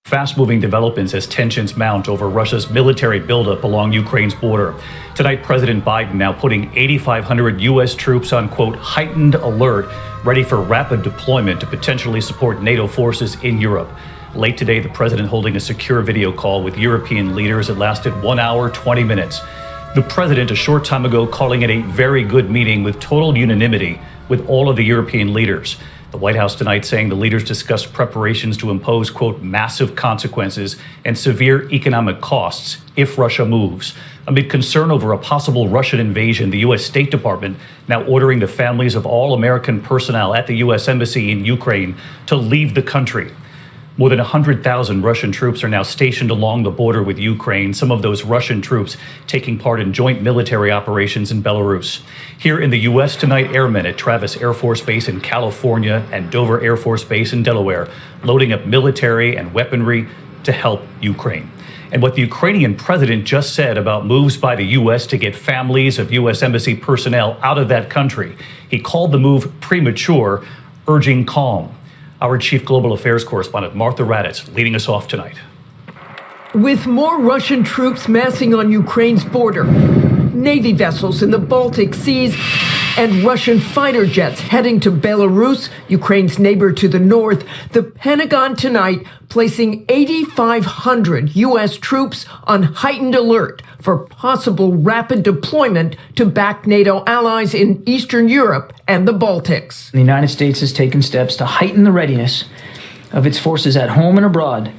Fast-moving developments as tensions mount over Russia's military buildup along Ukraine's border. Tonight, President Biden now putting 8,500 U.S. troops on, quote, heightened alert, ready for rapid deployment to potentially support NATO forces in Europe. Late today, the president holding a secure video call with European leaders that lasted 1 hour, 20 minutes. The president, a short time ago, calling it a very good meeting with total unanimity with all of the European leaders. The White House tonight saying the leaders discussed preparations to impose, quote, massive consequences and severe economic costs if Russia moves. Amid concern over a possible Russian invasion, the U.S. State Department now ordering the families of all American personnel at the U.S. Embassy in Ukraine to leave the country. More than 100,000 Russian troops are now stationed along the border with Ukraine, some of those Russian troops taking part in joint military operations in Belarus. Here in the U.S. tonight, airmen at Travis Air Force Base in California and Dover Air Force Base in Delaware, loading up military and weaponry to help Ukraine. And what the Ukrainian president just said about moves by the U.S. to get families of U.S. Embassy personnel out of that country. He called the move premature, urging calm. Our chief global affairs correspondent, Martha Raddatz, leading us off tonight. With more Russian troops massing on Ukraine's border, Navy vessels in the Baltic Seas, and Russian fighter jets heading to Belarus, Ukraine's neighbor to the north, the Pentagon tonight placing 8,500 U.S. troops on heightened alert for possible rapid deployment to back NATO allies in Eastern Europe and the Baltics. The United States has taken steps to heighten the readiness of its forces at home and abroad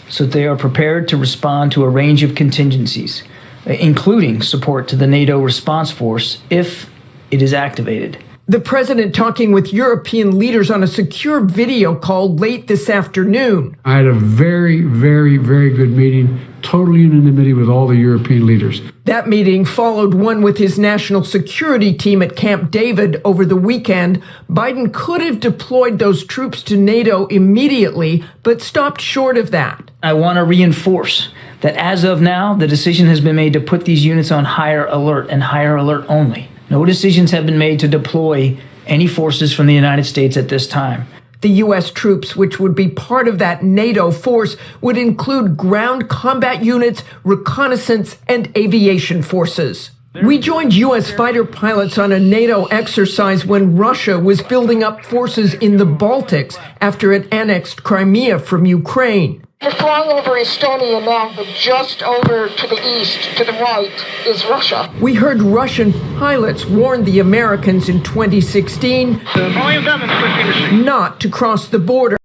so that they are prepared to respond to a range of contingencies, including support to the NATO response force if it is activated. The president talking with European leaders on a secure video call late this afternoon. I had a very, very, very good meeting, total unanimity with all the European leaders. That meeting followed one with his national security team at Camp David over the weekend. Biden could have deployed those troops to NATO immediately, but stopped short of that. I want to reinforce that as of now, the decision has been made to put these units on higher alert and higher alert only. No decisions have been made to deploy any forces from the United States at this time. The U.S. troops, which would be part of that NATO force, would include ground combat units, reconnaissance, and aviation forces. We joined U.S. fighter pilots on a NATO exercise when Russia was building up forces in the Baltics after it annexed Crimea from Ukraine. You're flying over Estonia now, but just over to the east, to the right, is Russia. We heard Russian pilots warn the Americans in 2016 not to cross the border.